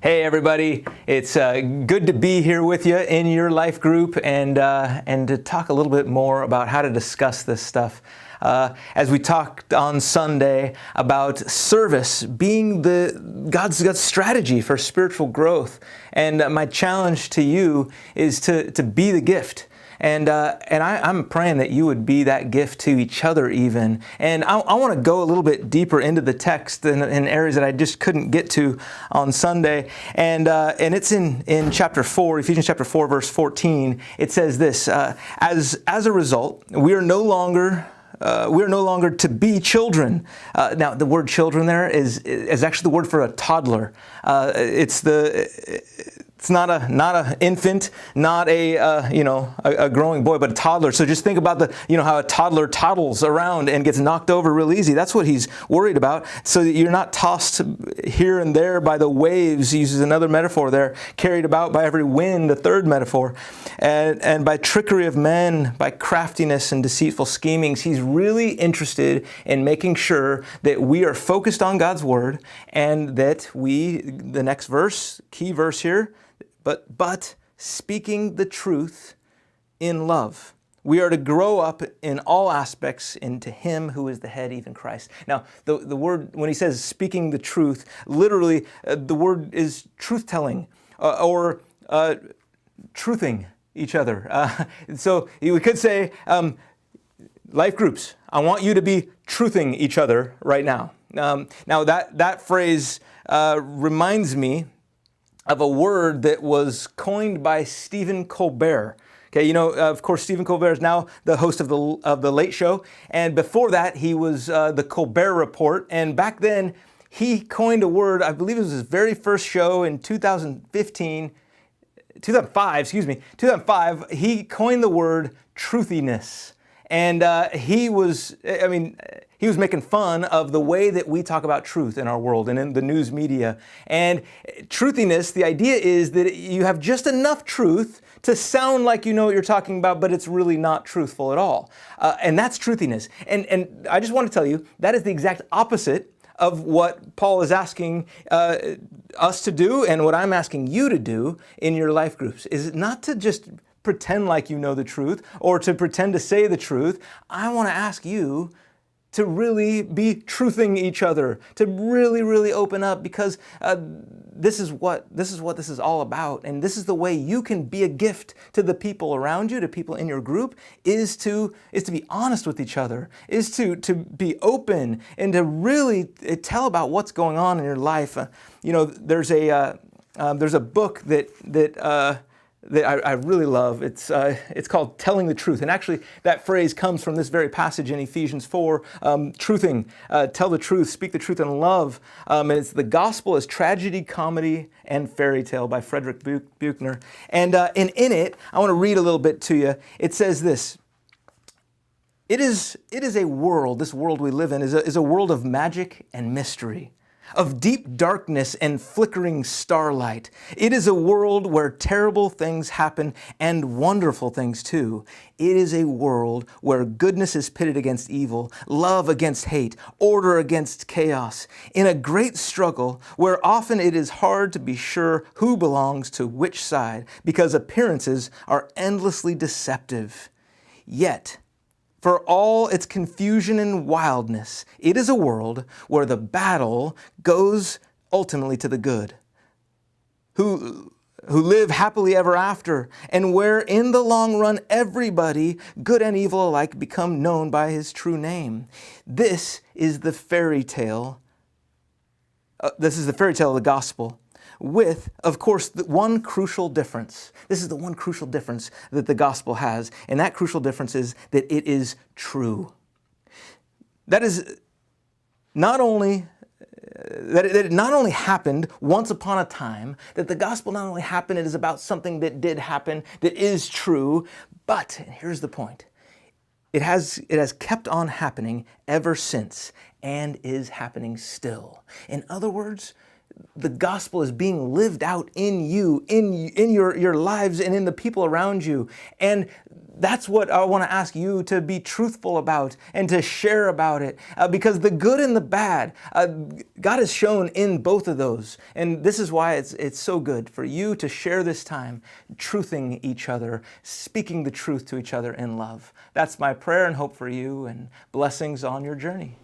Hey everybody, it's good to be here with you in your life group and to talk a little bit more about how to discuss this stuff. As we talked on Sunday about service being God's strategy for spiritual growth, and my challenge to you is to be the gift. And I'm praying that you would be that gift to each other even. And I want to go a little bit deeper into the text in areas that I just couldn't get to on Sunday. And it's in chapter 4, Ephesians chapter 4, verse 14. It says this, as a result, we are no longer to be children. Now, the word children there is actually the word for a toddler. It's not an infant, not a growing boy, but a toddler. So just think about how a toddler toddles around and gets knocked over real easy. That's what he's worried about, so that you're not tossed here and there by the waves. He uses another metaphor there, carried about by every wind, a third metaphor. And by trickery of men, by craftiness and deceitful schemings, he's really interested in making sure that we are focused on God's word, and that the next verse, key verse here, but speaking the truth in love. We are to grow up in all aspects into Him who is the head, even Christ. Now, the word, when he says speaking the truth, literally the word is truth-telling or truthing each other. So we could say, life groups, I want you to be truthing each other right now. Now that phrase reminds me of a word that was coined by Stephen Colbert. Okay, of course, Stephen Colbert is now the host of the Late Show, and before that, he was the Colbert Report. And back then, he coined a word. I believe it was his very first show in 2005. He coined the word truthiness, and he was making fun of the way that we talk about truth in our world and in the news media. And truthiness, the idea is that you have just enough truth to sound like you know what you're talking about, but it's really not truthful at all. And that's truthiness. And I just want to tell you, that is the exact opposite of what Paul is asking us to do, and what I'm asking you to do in your life groups. Is not to just pretend like you know the truth or to pretend to say the truth. I want to ask you to really be truthing each other, to really, really open up, because this is what this is all about. And this is the way you can be a gift to the people around you, to people in your group, is to be honest with each other, is to be open and to really tell about what's going on in your life. There's a book that I really love. It's called Telling the Truth. And actually, that phrase comes from this very passage in Ephesians 4, truthing, tell the truth, speak the truth in love. And it's The Gospel as Tragedy, Comedy, and Fairy Tale by Frederick Buechner. And in it, I want to read a little bit to you. It says this: It is a world, this world we live in, is a world of magic and mystery, of deep darkness and flickering starlight. It is a world where terrible things happen and wonderful things too. It is a world where goodness is pitted against evil, love against hate, order against chaos, in a great struggle where often it is hard to be sure who belongs to which side, because appearances are endlessly deceptive. Yet, for all its confusion and wildness, it is a world where the battle goes ultimately to the good, who live happily ever after, and where in the long run everybody, good and evil alike, become known by His true name. This is the fairy tale. This is the fairy tale of the gospel, with, of course, the one crucial difference. This is the one crucial difference that the gospel has, and that crucial difference is that it is true. That is not only that it not only happened once upon a time, that the gospel not only happened, it is about something that did happen, that is true, but, and here's the point, it has kept on happening ever since, and is happening still. In other words, the gospel is being lived out in you, in your lives, and in the people around you. And that's what I want to ask you to be truthful about and to share about it. Because the good and the bad, God has shown in both of those. And this is why it's so good for you to share this time, truthing each other, speaking the truth to each other in love. That's my prayer and hope for you, and blessings on your journey.